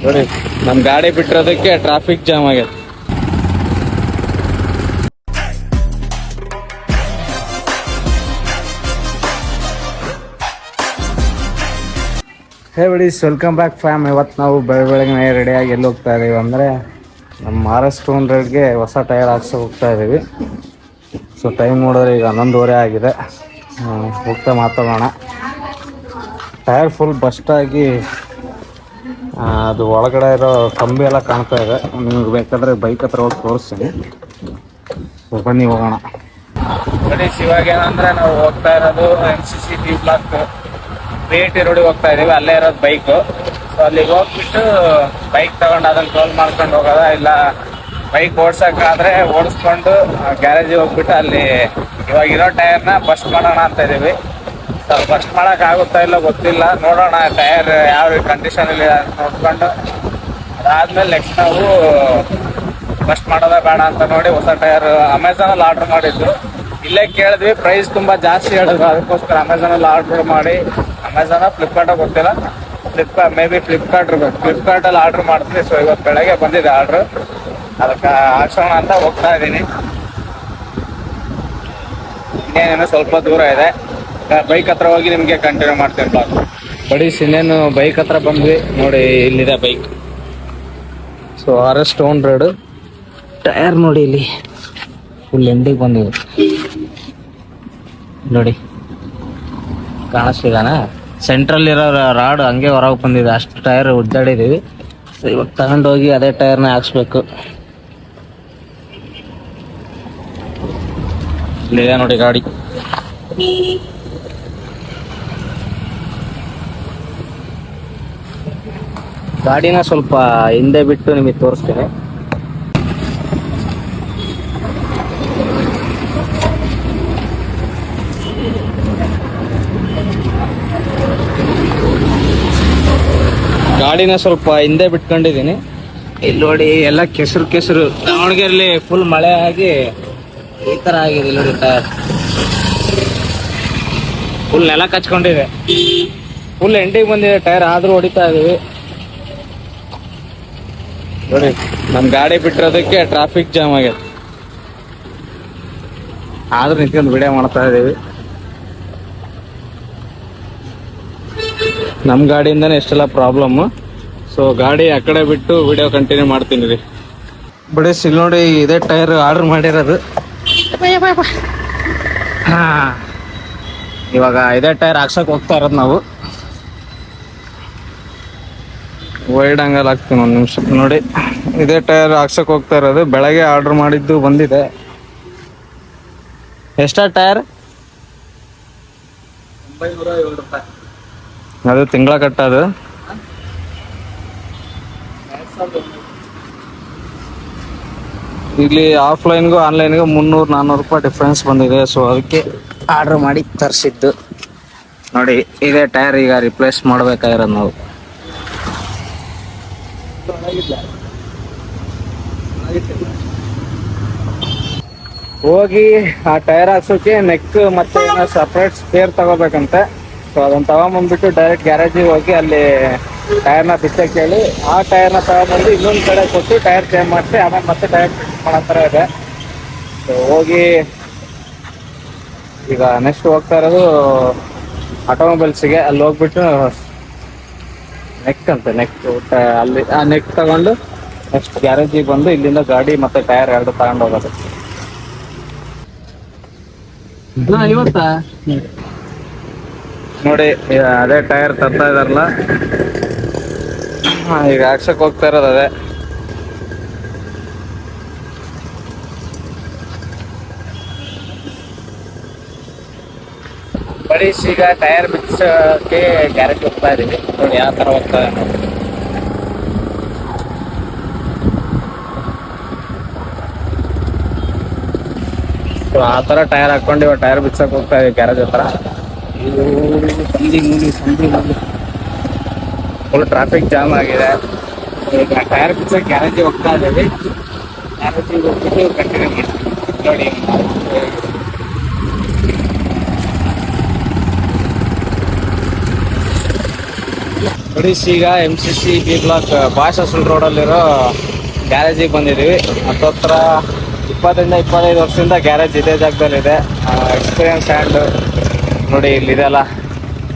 ನೋಡಿ ನಮ್ ಗಾಡಿ ಬಿಟ್ಟಿರೋದಕ್ಕೆ ಟ್ರಾಫಿಕ್ ಜಾಮ್ ಆಗೈತೆ. ಹೇ ಬಿಡೀಸ್, ವೆಲ್ಕಮ್ ಬ್ಯಾಕ್ ಫ್ಯಾಮ್. ಇವತ್ತು ನಾವು ಬೆಳಗ್ಗೆ ರೆಡಿಯಾಗಿ ಎಲ್ಲಿ ಹೋಗ್ತಾ ಇದೀವಿ ಅಂದರೆ ನಮ್ಮ RS200ಗೆ ಹೊಸ ಟೈರ್ ಹಾಕ್ಸೋ ಹೋಗ್ತಾ ಇದ್ದೀವಿ. ಸೊ ಟೈಮ್ ನೋಡಿದ್ರೆ ಈಗ 11:30 ಆಗಿದೆ. ಹೋಗ್ತಾ ಮಾತಾಡೋಣ. ಟೈರ್ ಫುಲ್ ಬಸ್ಟಾಗಿ ಅದು ಒಳಗಡೆ ಇರೋ ಕಂಬಿ ಎಲ್ಲ ಕಾಣ್ತಾ ಇದೆ. ನಿಮ್ಗೆ ಬೇಕಾದರೆ ಬೈಕ್ ಹತ್ರ ಹೋಗಿ ತೋರಿಸ್ತೀನಿ. ಸೊ ಬನ್ನಿ ಹೋಗೋಣ. ನೋಡಿ, ಇವಾಗ ಏನಂದರೆ ನಾವು ಹೋಗ್ತಾ ಇರೋದು MCC D ಬ್ಲಾಕ್ PAT ರೋಡಿಗೆ ಹೋಗ್ತಾ ಇದೀವಿ. ಅಲ್ಲೇ ಇರೋದು ಬೈಕು. ಸೊ ಅಲ್ಲಿಗೆ ಹೋಗ್ಬಿಟ್ಟು ಬೈಕ್ ತಗೊಂಡು ಅದನ್ನ ಟೋಲ್ ಮಾಡ್ಕೊಂಡು ಹೋಗೋದ, ಇಲ್ಲ ಬೈಕ್ ಓಡ್ಸೋಕ್ಕಾದ್ರೆ ಓಡಿಸ್ಕೊಂಡು ಗ್ಯಾರೇಜಿಗೆ ಹೋಗ್ಬಿಟ್ಟು ಅಲ್ಲಿ ಇವಾಗ ಇರೋ ಟೈರ್ನ ಬಸ್ಟ್ ಮಾಡೋಣ ಅಂತ ಇದೀವಿ. ಸೊ ಬಸ್ಟ್ ಮಾಡೋಕ್ಕಾಗುತ್ತಾ ಇಲ್ಲ ಗೊತ್ತಿಲ್ಲ, ನೋಡೋಣ ಟೈರ್ ಯಾವ ಕಂಡೀಷನಲ್ಲಿ ನೋಡ್ಕೊಂಡು ಅದಾದ್ಮೇಲೆ ನೆಕ್ಸ್ಟ್ ನಾವು ಬಸ್ಟ್ ಮಾಡೋದ ಬೇಡ ಅಂತ ನೋಡಿ ಹೊಸ ಟೈರ್ ಅಮೆಝಾನಲ್ಲಿ ಆರ್ಡರ್ ಮಾಡಿದ್ದು. ಇಲ್ಲೇ ಕೇಳಿದ್ವಿ, ಪ್ರೈಸ್ ತುಂಬ ಜಾಸ್ತಿ ಹೇಳಿದ್ರು. ಅದಕ್ಕೋಸ್ಕರ ಅಮೆಝಾನಲ್ಲಿ ಆರ್ಡರ್ ಮಾಡಿ, ಅಮೆಝಾನ ಫ್ಲಿಪ್ಕಾರ್ಟಾಗ ಗೊತ್ತಿಲ್ಲ, ಮೇ ಬಿ ಫ್ಲಿಪ್ಕಾರ್ಟಲ್ಲಿ ಆರ್ಡರ್ ಮಾಡ್ತೀನಿ. ಸೊ ಇವತ್ತು ಬೆಳಗ್ಗೆ ಬಂದಿದೆ ಆರ್ಡ್ರು, ಅದಕ್ಕೆ ಹಾಕ್ಸೋಣ ಅಂತ ಹೋಗ್ತಾ ಇದ್ದೀನಿ. ಇನ್ನೇನೇನು ಸ್ವಲ್ಪ ದೂರ ಇದೆ, ಬೈಕ್ ಹತ್ರ ಹೋಗಿ ನಿಮಗೆ ಕಂಟಿನ್ಯೂ ಮಾಡ್ತೀನಿ ಬ್ಲಾಗ್. ಬಡೀಸ್, ಇನ್ನೇನು ಬೈಕ್ ಹತ್ರ ಬಂದ್ವಿ. ನೋಡಿ ಇಲ್ಲಿದೆ ಬೈಕ್. ಸೊ RS200 ಟೈರ್ ನೋಡಿ ಇಲ್ಲಿ ಫುಲ್ ಎಂಡಿಗೆ ಬಂದಿದೆ. ನೋಡಿ ಕಾಣಿಸ್ತಿದಾನ? ಸೆಂಟ್ರಲ್ ಇರೋ ರಾಡ್ ಹಂಗೆ ಹೊರಗೆ ಬಂದಿದೆ, ಅಷ್ಟು ಟೈರ್ ಉದ್ದಾಡಿದೀವಿ. ಸೊ ಇವಾಗ ತಗೊಂಡೋಗಿ ಅದೇ ಟೈರ್ನ ಹಾಕ್ಸ್ಬೇಕು. ಇಲ್ಲಿದೆ ನೋಡಿ ಗಾಡಿ. ಗಾಡಿನ ಸ್ವಲ್ಪ ಹಿಂದೆ ಬಿಟ್ಟು ನಿಮಗೆ ತೋರಿಸ್ತೀನಿ. ಗಾಡಿನ ಸ್ವಲ್ಪ ಹಿಂದೆ ಬಿಟ್ಕೊಂಡಿದ್ದೀನಿ. ಇಲ್ಲಿ ನೋಡಿ ಎಲ್ಲ ಕೆಸರು. ದಾವಣಗೆರೆಯಲ್ಲಿ ಫುಲ್ ಮಳೆ ಆಗಿ ಈ ತರ ಆಗಿದೆ. ನೋಡಿ ಟೈರ್ ಫುಲ್ ನೆಲ ಕಚ್ಕೊಂಡಿದೆ, ಫುಲ್ ಎಂಡಿಗೆ ಬಂದಿದೆ ಟೈರ್, ಆದ್ರೂ ಹೊಡಿತಾ ಇದೀವಿ. ನೋಡಿ ನಮ್ ಗಾಡಿ ಬಿಟ್ಟಿರೋದಕ್ಕೆ ಟ್ರಾಫಿಕ್ ಜಾಮ್ ಆಗೈತೆ, ಆದ್ರೂ ನಿಂತ್ಕೊಂಡು ವಿಡಿಯೋ ಮಾಡ್ತಾ ಇದೀವಿ. ನಮ್ಮ ಗಾಡಿಯಿಂದನೇ ಎಷ್ಟೆಲ್ಲ ಪ್ರಾಬ್ಲಮ್ಮು. ಸೊ ಗಾಡಿ ಆ ಕಡೆ ಬಿಟ್ಟು ವಿಡಿಯೋ ಕಂಟಿನ್ಯೂ ಮಾಡ್ತೀನಿ ರೀ. ಬಿಡಿ, ಇಲ್ಲಿ ನೋಡಿ ಇದೇ ಟೈರ್ ಆರ್ಡರ್ ಮಾಡಿರೋದು. ಇವಾಗ ಇದೇ ಟೈರ್ ಹಾಕ್ಸಕ್ ಹೋಗ್ತಾ ಇರೋದು ನಾವು. ವೈಡ್ ಆಂಗಲ್ ಹಾಕ್ತೀನಿ ಒಂದು ನಿಮಿಷ. ನೋಡಿ ಇದೇ ಟೈರ್ ಹಾಕ್ಸಕ್ ಹೋಗ್ತಾ ಇರೋದು. ಬೆಳಗ್ಗೆ ಆರ್ಡರ್ ಮಾಡಿದ್ದು ಬಂದಿದೆ. ಎಷ್ಟ ಟೈರ್? 907 ರೂಪಾಯಿ. ಅದು ತಿಂಗಳ ಕಟ್ಟೋದು. ಇಲ್ಲಿ ಆಫ್ಲೈನ್ಗೂ ಆನ್ಲೈನ್ಗೂ 300-400 ರೂಪಾಯಿ ಡಿಫ್ರೆನ್ಸ್ ಬಂದಿದೆ. ಸೊ ಅದಕ್ಕೆ ಆರ್ಡರ್ ಮಾಡಿ ತರಿಸಿದ್ದು. ನೋಡಿ ಇದೇ ಟೈರ್ ಈಗ ರಿಪ್ಲೇಸ್ ಮಾಡ್ಬೇಕಾಗಿರೋದು ನಾವು. ಹೋಗಿ ಆ ಟೈರ್ ಹಾಕ್ಸೋಕೆ ನೆಕ್ ಮತ್ತೆ ಏನೋ ಸಪ್ರೇಟ್ ಸ್ಪೇರ್ ತಗೋಬೇಕಂತೆ. ಸೊ ಅದನ್ನ ತಗೊಂಬಂದ್ಬಿಟ್ಟು ಡೈರೆಕ್ಟ್ ಗ್ಯಾರೇಜಿಗೆ ಹೋಗಿ ಅಲ್ಲಿ ಟೈರ್ನ ಬಿಚ್ಚಕ್ಕೆ ಹೇಳಿ ಆ ಟೈರ್ನ ತಗೊಂಬಂದು ಇನ್ನೊಂದು ಕಡೆ ಕೊಟ್ಟು ಟೈರ್ ಚೇಂಜ್ ಮಾಡಿಸಿ ಆಮೇಲೆ ಮತ್ತೆ ಟೈರ್ ಫಿಕ್ಸ್ ಮಾಡೋ ಥರ ಇದೆ. ಸೊ ಹೋಗಿ ಈಗ ನೆಕ್ಸ್ಟ್ ಹೋಗ್ತಾ ಇರೋದು ಆಟೋಮೊಬೈಲ್ಸಿಗೆ. ಅಲ್ಲಿ ಹೋಗ್ಬಿಟ್ಟು ನೆಕ್ ಅಲ್ಲಿ ಆ ನೆಕ್ ತಗೊಂಡು ನೆಕ್ಸ್ಟ್ ಗ್ಯಾರೇಜಿಗೆ ಬಂದು ಇಲ್ಲಿಂದ ಗಾಡಿ ಮತ್ತೆ ಟೈರ್ ಎರಡು ತಗೊಂಡು ಹೋಗೋದು. ಇವತ್ತಾ ನೋಡಿ ಅದೇ ಟೈರ್ ತರ್ತಾ ಇದಾರಲ್ಲ, ಈಗ ಹಾಕ್ಸಕ್ ಹೋಗ್ತಾ ಇರೋದು ಅದೇ. ಬರೀಸ್ ಈಗ ಟೈರ್ ಬಿಚ್ಚಕ್ಕೆ ಗ್ಯಾರೇಜ್ ಹೋಗ್ತಾ ಇದೀವಿ. ನೋಡಿ ಯಾವ ತರ ಹೋಗ್ತಾ ಇದೆ ನೋಡಿ. ಸೊ ಆ ತರ ಟೈರ್ ಹಾಕೊಂಡು ಇವಾಗ ಟೈರ್ ಬಿಚ್ಚಕ್ ಹೋಗ್ತಾ ಇದೀವಿ ಗ್ಯಾರೇಜ್ ಹತ್ರ. ಸಂಧಿ ಫುಲ್ ಟ್ರಾಫಿಕ್ ಜಾಮ್ ಆಗಿದೆ. ಈಗ ಟೈರ್ ಬಿಚ್ಚಕ್ಕೆ ಗ್ಯಾರೇಜಿಗೆ ಹೋಗ್ತಾ ಇದ್ದೀವಿ. ಗ್ಯಾರೇಜಿಗೆ ಹೋಗ್ಬಿಟ್ಟು ಕಂಟಿನ್ಯೂ ಮಾಡ್ತೀವಿ. ನೋಡಿ ಫ್ರೆಂಡ್ಸ್ ಈಗ MCC B ಬ್ಲಾಕ್ ಭಾಷಾಸೂಲ್ ರೋಡಲ್ಲಿರೋ ಗ್ಯಾರೇಜಿಗೆ ಬಂದಿದ್ದೀವಿ. ಹತ್ತತ್ರ 20-25 ವರ್ಷದಿಂದ ಗ್ಯಾರೇಜ್ ಇದೇ ಜಾಗದಲ್ಲಿದೆ. ಎಕ್ಸ್ಪೀರಿಯನ್ಸ್ ಹ್ಯಾಂಡ್ ನೋಡಿ ಇಲ್ಲಿದೆಲ್ಲ,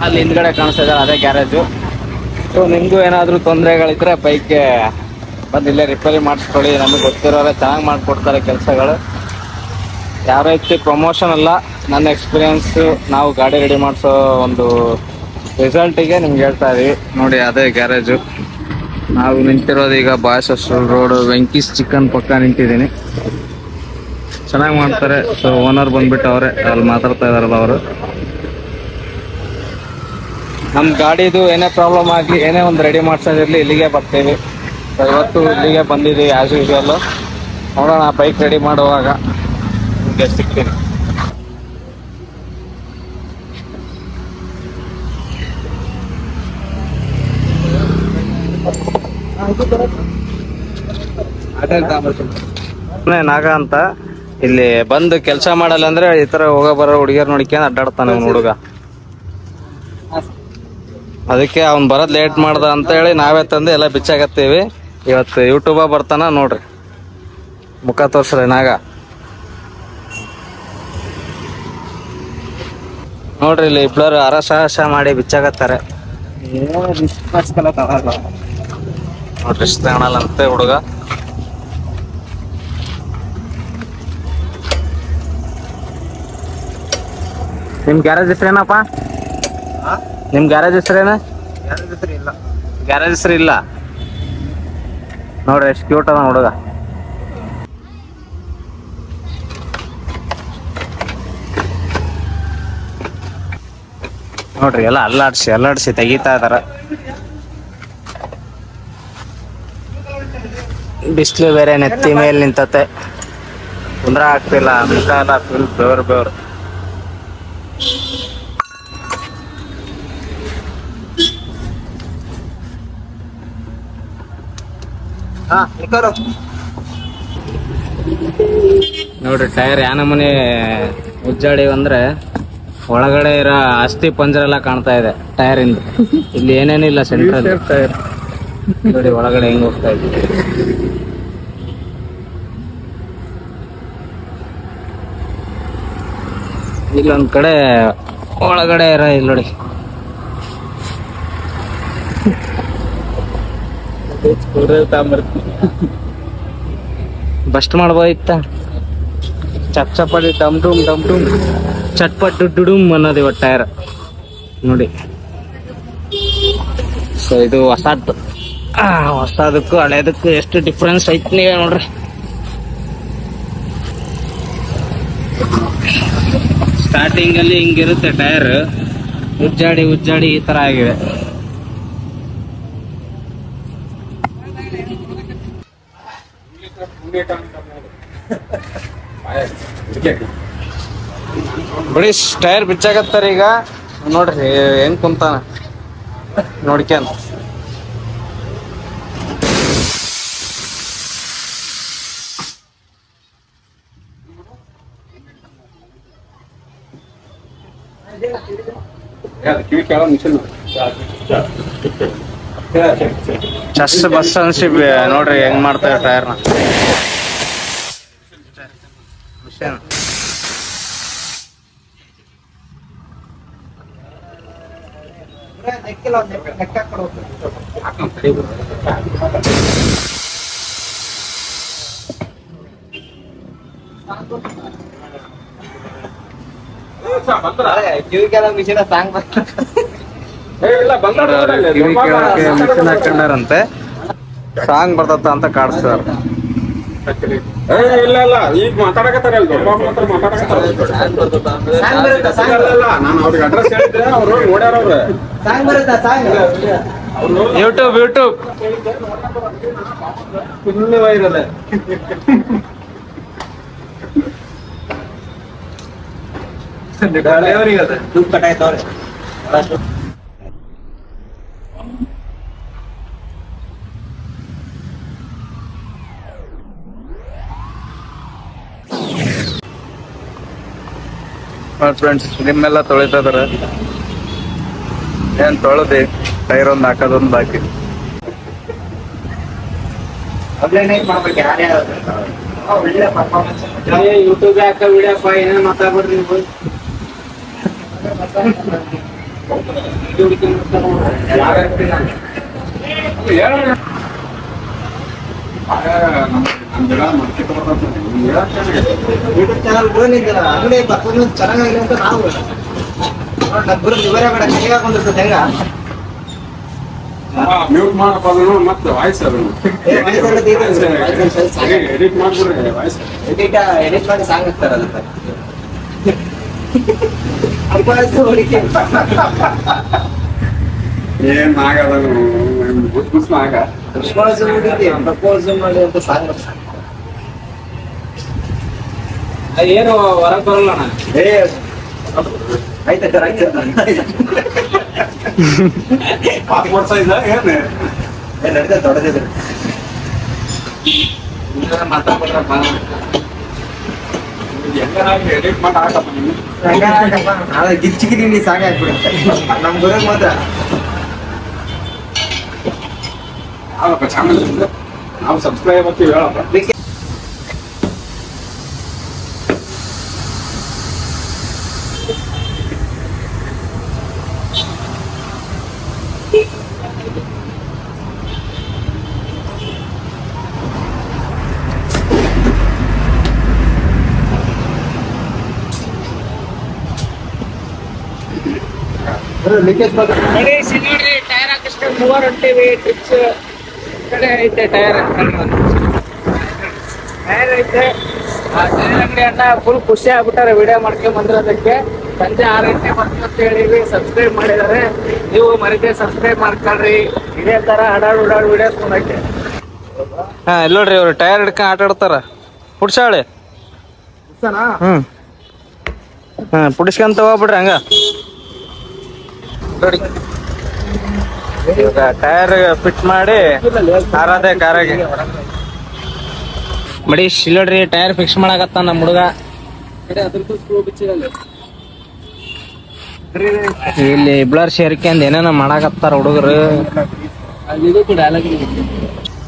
ಅಲ್ಲಿ ಹಿಂದ್ಗಡೆ ಕಾಣಿಸ್ತಾ ಇದೆ ಅದೇ ಗ್ಯಾರೇಜು. ಸೊ ನಿಮಗೂ ಏನಾದರೂ ತೊಂದರೆಗಳಿದ್ರೆ ಬೈಕ್ಗೆ ಬಂದು ಇಲ್ಲೇ ರಿಪೇರಿ ಮಾಡಿಸ್ಕೊಳ್ಳಿ. ನಮಗೆ ಗೊತ್ತಿರೋರೆ ಚೆನ್ನಾಗಿ ಮಾಡಿಕೊಡ್ತಾರೆ ಕೆಲಸಗಳು. ಯಾವ ರೀತಿ ಪ್ರಮೋಷನ್ ಅಲ್ಲ, ನನ್ನ ಎಕ್ಸ್ಪೀರಿಯನ್ಸು, ನಾವು ಗಾಡಿ ರೆಡಿ ಮಾಡಿಸೋ ಒಂದು ರಿಸಲ್ಟಿಗೆ ನಿಮ್ಗೆ ಹೇಳ್ತಾ ಇದೀವಿ. ನೋಡಿ ಅದೇ ಗ್ಯಾರೇಜು. ನಾವು ನಿಂತಿರೋದು ಈಗ ಭಾಷಾಸೂಲ್ ರೋಡ್ ವೆಂಕೀಸ್ ಚಿಕನ್ ಪಕ್ಕ ನಿಂತಿದ್ದೀನಿ. ಚೆನ್ನಾಗಿ ಮಾಡ್ತಾರೆ. ಸೊ ಓನರ್ ಬಂದ್ಬಿಟ್ಟು ಅವರೇ ಅಲ್ಲಿ ಮಾತಾಡ್ತಾ ಇದಾರಲ್ಲ ಅವರು. ನಮ್ಮ ಗಾಡಿದು ಏನೇ ಪ್ರಾಬ್ಲಮ್ ಆಗಲಿ, ಏನೇ ಒಂದು ರೆಡಿ ಮಾಡ್ಸೋದಿರಲಿ ಇಲ್ಲಿಗೆ ಬರ್ತೀವಿ. ಸೊ ಇವತ್ತು ಇಲ್ಲಿಗೆ ಬಂದಿದ್ದೀವಿ ಆ್ಯಸ್ ಯೂಶ್ವಲ್ಲು. ನೋಡೋಣ ಬೈಕ್ ರೆಡಿ ಮಾಡುವಾಗ ನಿಮಗೆ ಸಿಗ್ತೀನಿ. ನಾಗ ಅಂತ ಇಲ್ಲಿ ಬಂದು ಕೆಲಸ ಮಾಡಲ್ಲ ಅಂದ್ರೆ ಈ ತರ ಹೋಗ ಬರೋ ಹುಡುಗಿಯರ್ ನೋಡ್ಕೊಂಡು ಅಡ್ಡಾಡ್ತಾನೆ ಅವ್ನು ಹುಡುಗ. ಅದಕ್ಕೆ ಅವ್ನು ಬರೋದ್ ಲೇಟ್ ಮಾಡ್ದ ಅಂತ ಹೇಳಿ ನಾವೇ ತಂದು ಎಲ್ಲ ಬಿಚ್ಚಾಕತ್ತೀವಿ. ಇವತ್ತು ಯೂಟ್ಯೂಬ ಬರ್ತಾನ ನೋಡ್ರಿ, ಮುಖ ತೋರ್ಸ್ರಿ ನಾಗ. ನೋಡ್ರಿ ಇಲ್ಲಿ ಇಬ್ಬರು ಅರಸಾಹಸ ಮಾಡಿ ಬಿಚ್ಚಾಕತ್ತಾರೆ. ನೋಡ್ರಿ ಇಷ್ಟ ಕಾಣಲ್ಲಂತೆ ಹುಡುಗ. ನಿಮ್ ಗ್ಯಾರೇಜ್ ಹೆಸರೇನಪ್ಪ? ನಿಮ್ ಗ್ಯಾರೇಜ್ ಹೆಸರೇನ? ಗ್ಯಾರೇಜ್ ಹೆಸರು ಇಲ್ಲ. ನೋಡ್ರಿ ಎಷ್ಟು ಕ್ಯೂಟ್ ಅದ ಹುಡುಗ. ನೋಡ್ರಿ ಎಲ್ಲ ಅಲ್ಲಾಡ್ಸಿ ತೆಗಿತಾ ಇದಾರ. ಬಿಸಿಲು ಬೇರೆ ನೆತ್ತಿ ಮೇಲೆ ನಿಂತತೆ, ಕುಂದ್ರ ಆಗ್ತಿಲ್ಲ, ಮುಖ ಎಲ್ಲ ಫುಲ್ ಬೆವರು. ನೋಡ್ರಿ ಟೈರ್ ಯಾನಮನೆ ಉಜ್ಜಾಡಿ ಅಂದ್ರೆ ಒಳಗಡೆ ಇರೋ ಅಸ್ಥಿ ಪಂಜರ ಎಲ್ಲ ಕಾಣ್ತಾ ಇದೆ ಟೈರ್ ಇಂದ. ಇಲ್ಲಿ ಏನೇನಿಲ್ಲ ಸೆಂಟ್ರಲ್ ಟೈರ್. ನೋಡಿ ಒಳಗಡೆ ಹೆಂಗ್ ಹೋಗ್ತಾ ಇದೆ. ಇಲ್ಲೊಂದ್ ಕಡೆ ಒಳಗಡೆ ಇರೋ ಇಲ್ಲಿ ನೋಡಿ ಬಸ್ಟ್ ಮಾಡ್ಬೋದಿತ್ತ. ಚಪ್ಪಡಿ ಡಮ್ ಡಮ್ ಚಟ್ಪಟ್ ಡುಡುಮ್ ಅನ್ನೋದು ಇವತ್ತು ಟೈರ್ ನೋಡಿ. ಸೊ ಇದು ಹೊಸದು. ಹೊಸದಕ್ಕೂ ಹಳೇದಕ್ಕೂ ಎಷ್ಟು ಡಿಫ್ರೆನ್ಸ್ ಐತಿ ನೀವೇ ನೋಡ್ರಿ. ಸ್ಟಾರ್ಟಿಂಗ್ ಅಲ್ಲಿ ಹಿಂಗಿರುತ್ತೆ ಟೈರ್, ಉಜ್ಜಾಡಿ ಈ ತರ ಆಗಿದೆ. ಬಿಡಿ ಟೈರ್ ಬಿಚ್ಚಾಕತ್ತಾರ ಈಗ. ನೋಡ್ರಿ ಹೆಂಗ್ ಕುಂತಾನ ನೋಡ್ಕ್ಯಾನ. ಚಸ್ ಬಸ್ ಅನ್ಸಿ ನೋಡ್ರಿ ಹೆಂಗ್ ಮಾಡ್ತಾರೆ ಟೈರ್ನ. ಮಿಷಿನ್ ಹಾಕೊಂಡಾರಂತೆ, ಸಾಂಗ್ ಬರ್ತತ್ತ ಅಂತ ಕಾಡಿಸ್ತಾರ. ಇಲ್ಲ ಈಗ ಮಾತಾಡಕತ್ತಾರ. ನಾನು ಅವ್ರಿಗೆ ಅಡ್ರೆಸ್ ಹೇಳಿದ್ರೆ ಅವ್ರು ನೋಡ್ಯಾರ. YouTube full viral. ಕಟ್ಟಾಯ್ತವ್ರೆ. ಫ್ರೆಂಡ್ಸ್ ನಿಮ್ಮೆಲ್ಲ ತೊಳಿತಾ ಇದಾರೆ. ಏನ್ ತೊಳೆದಿ ಟೈರ್ ಒಂದು ಹಾಕೋದೊಂದು ಬಾಕಿ. ಯೂಟ್ಯೂಬ್ ಹಾಕ ವಿಡಿಯೋ ಏನೇನು ಮಾತಾಡ್ಬಿಡ್ರಿ ನೀವು. ಯೂಟ್ಯೂಬ್ ಚಾನಲ್ ಅಂಗಡಿ ಪರ್ಫಾರ್ಮೆನ್ಸ್ ಚೆನ್ನಾಗಿದೆ ಅಂತ ನಾವು ವಿವರ ಬೇಡ ಕೈಗೆ ಹಾಕೊಂಡಿರ್ತದೆ ಹೆಂಗ ಮ್ಯೂಟ್ ಮಾಡಪ್ಪ ಅದನ್ನು ಮತ್ತೆ ವಾಯ್ಸ್ ಅದನ್ನು ಎಡಿಟ್ ಮಾಡ್ಬಿಡ್ರಿ ವಾಯ್ಸ್. ಎಡಿಟ್ ಮಾಡಿ ಸಾಂಗ್ ಹಾಕ್ತಾರಲ್ಲ ಏನ್ ಆಗದ ಬುಸ್ ಆಗ ಪ್ರಪೋಸ್ ಮಾಡಿ ಅಂತ ಸಾಂಗ್ ಏನು ಹೊರಗೆ ಬರಲ್ಲ ಅಣ್ಣ. ಆಯ್ತಾ ಕರೆಕ್ಟ್ ಪಾಸ್ಪೋರ್ಟ್ ಸೈಜ್ ಏನ್ ನಡೀತಾ ದೊಡ್ಡದಿದ್ರು ಮಾತಾಡ್ಬಿಡ್ರಪ್ಪ. ಹೆಂಗಾಗಿ ಎಡಿಟ್ ಮಾಡಿ ಹಾಕಪ್ಪ ನೀವು. ಗಿಚ್ಚಿಗಿರಿ ಸಾಂಗ್ ಹಾಕ್ಬಿಡುತ್ತೆ ನಮ್ ಗುರುಗ್ ಮಾತ್ರ ಯಾವಪ್ಪ ಚಾನಲ್ ನಾವು ಸಬ್ಸ್ಕ್ರೈಬ್ ಆಗ್ತೀವಿ ಹೇಳಪ್ಪ. ಲೀಕೇಜ್ ಗಣೇಶ್ ನೋಡ್ರಿ ಟೈರ್ ಹಾಕಿಸ್ಕ ಮೂವರ್ ಹೊಂಟೇವಿ ಟ್ರಿಪ್ಸ್ ಕಡೆ ಐತೆ ಟೈರ್ ಐತೆ. ಆ ಟೈರ್ ಅಂಗಡಿ ಅಣ್ಣ ಫುಲ್ ಖುಷಿ ಆಗ್ಬಿಟ್ಟಾರೆ ವಿಡಿಯೋ ಮಾಡ್ಕೊಂಡ್ ಬಂದಿರೋದಕ್ಕೆ. ಸಂಜೆ 6 ಗಂಟೆ ಬರ್ತೀವಿ ಅಂತ ಹೇಳಿವಿ. ಸಬ್ಸ್ಕ್ರೈಬ್ ಮಾಡಿದಾರೆ, ನೀವು ಮರಿದೆ ಸಬ್ಸ್ಕ್ರೈಬ್ ಮಾಡ್ಕೊಳ್ರಿ. ಇದೇ ತರ ಓಡಾಡ್ ವಿಡಿಯೋಸ್ ಮಾಡಕ್ಕೆ. ಹಾ ಇಲ್ಲಿ ನೋಡ್ರಿ ಇವ್ರು ಟೈರ್ ಹಿಡ್ಕೊಂಡ್ ಆಟ ಆಡ್ತಾರ. ಪುಡ್ಸಾಳೆ ಪುಡಿಸ್ಕೊಂತ ಹೋಗ್ಬಿಡ್ರಿ ಹಂಗ ನೋಡಿ. ಇವಾಗ ಟೈರ್ ಫಿಟ್ ಮಾಡಿ ಹಾರದೆ ಕಾರಾಗೆ ಬಡಿ ಶಿಲ್ಲೋಡ್ರಿ ಟೈರ್ ಫಿಕ್ಸ್ ಮಾಡಕತ್ತ ನಮ್ಮ ಹುಡುಗ. ಇಲ್ಲಿ ಬ್ಲರ್ ಸೇರ್ಕೊಂಡ್ ಏನೇನ ಮಾಡಾಕತ್ತಾರ ಹುಡುಗರು.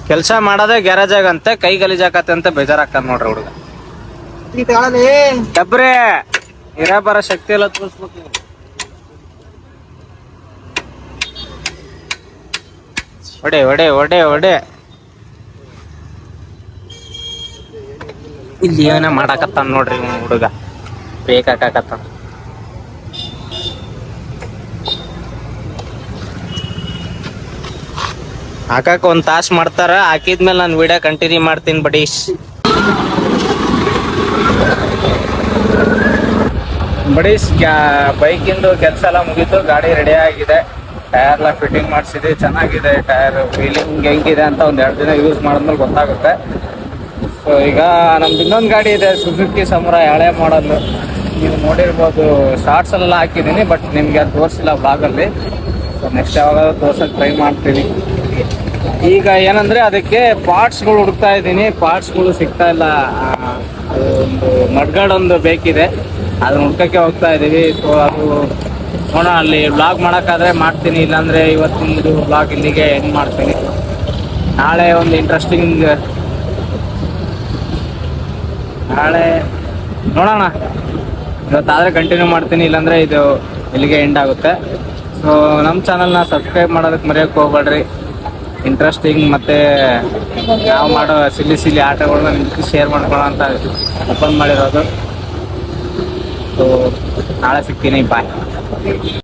ಕೆಲ್ಸ ಮಾಡದೆ ಗ್ಯಾರೇಜಾಗ ಅಂತೆ ಕೈ ಗಲೀಜಾಕತ್ತೆ ಅಂತ ಬೇಜಾರಾಕತ್ ನೋಡ್ರಿ ಹುಡುಗ. ಡಬ್ರೆ ಇರ ಬರ ಶಕ್ತಿ ಎಲ್ಲ ತೋರಿಸ್ಬೇಕು. ಒಡೆ ಒಡೆ ಒಡೆ ಒಡೆ ಇಲ್ಲಿ ಏನ ಮಾಡಾಕತ್ತಾನ ನೋಡ್ರಿ ಹುಡುಗ. ಬೇಕಾಕತ್ತಾನ ಹಾಕಾಕ ಒಂದ್ ತಾಸ್ ಮಾಡ್ತಾರ. ಹಾಕಿದ್ಮೇಲೆ ನಾನು ವಿಡಿಯೋ ಕಂಟಿನ್ಯೂ ಮಾಡ್ತೀನಿ ಬಡೀಶ್. ಬಡೀಶ್ ಬೈಕಿಂದು ಕೆಲಸ ಎಲ್ಲ ಮುಗೀತು, ಗಾಡಿ ರೆಡಿ ಆಗಿದೆ, ಟೈರ್ ಎಲ್ಲ ಫಿಟ್ಟಿಂಗ್ ಮಾಡಿಸಿದ್ವಿ. ಚೆನ್ನಾಗಿದೆ ಟೈರ್, ಫೀಲಿಂಗ್ ಹೆಂಗಿದೆ ಅಂತ ಒಂದ್ 2 ದಿನ ಯೂಸ್ ಮಾಡಿದ್ಮೇಲೆ ಗೊತ್ತಾಗುತ್ತೆ. ಸೊ ಈಗ ನಮ್ದು ಇನ್ನೊಂದು ಗಾಡಿ ಇದೆ, ಸುಜುಕಿ ಸಮುರಾಯ್ ಹಳೆ ಮಾಡಲ್. ನೀವು ನೋಡಿರ್ಬೋದು, ಶಾರ್ಟ್ಸ್ ಎಲ್ಲ ಹಾಕಿದ್ದೀನಿ, ಬಟ್ ನಿಮ್ಗೆ ಅದು ತೋರಿಸಿಲ್ಲ ಬ್ಲಾಗಲ್ಲಿ. ಸೊ ನೆಕ್ಸ್ಟ್ ಯಾವಾಗಾದ್ರೂ ತೋರ್ಸಕ್ಕೆ ಟ್ರೈ ಮಾಡ್ತೀನಿ. ಈಗ ಏನಂದ್ರೆ ಅದಕ್ಕೆ ಪಾರ್ಟ್ಸ್ಗಳು ಹುಡುಕ್ತಾ ಇದ್ದೀನಿ, ಪಾರ್ಟ್ಸ್ಗಳು ಸಿಗ್ತಾ ಇಲ್ಲ. ಒಂದು ಮಡ್ಗಾರ್ಡ್ ಒಂದು ಬೇಕಿದೆ, ಅದನ್ನ ಹುಡ್ಕಕ್ಕೆ ಹೋಗ್ತಾ ಇದ್ದೀವಿ. ಸೊ ಅದು ನೋಡೋಣ, ಅಲ್ಲಿ ಬ್ಲಾಗ್ ಮಾಡೋಕ್ಕಾದ್ರೆ ಮಾಡ್ತೀನಿ, ಇಲ್ಲಾಂದರೆ ಇವತ್ತಿನ ಬ್ಲಾಗ್ ಇಲ್ಲಿಗೆ ಎಂಡ್ ಮಾಡ್ತೀನಿ. ನಾಳೆ ಒಂದು ಇಂಟ್ರೆಸ್ಟಿಂಗ್, ನಾಳೆ ನೋಡೋಣ, ಇವತ್ತಾದರೆ ಕಂಟಿನ್ಯೂ ಮಾಡ್ತೀನಿ, ಇಲ್ಲಾಂದರೆ ಇದು ಇಲ್ಲಿಗೆ ಎಂಡ್ ಆಗುತ್ತೆ. ಸೊ ನಮ್ಮ ಚಾನಲ್ನ ಸಬ್ಸ್ಕ್ರೈಬ್ ಮಾಡೋದಕ್ಕೆ ಮರೆಯೋಕ್ಕೆ ಹೋಗ್ಬೇಡ್ರಿ. ಇಂಟ್ರೆಸ್ಟಿಂಗ್ ಮತ್ತು ನಾವು ಮಾಡೋ ಸಿಲ್ಲಿ ಆಟಗಳನ್ನ ನಿಮ್ಗೆ ಶೇರ್ ಮಾಡ್ಕೊಳ್ಳೋ ಅಂತ ಓಪನ್ ಮಾಡಿರೋದು. ಸೊ ನಾಳೆ ಸಿಗ್ತೀನಿ, ಬಾಯ್.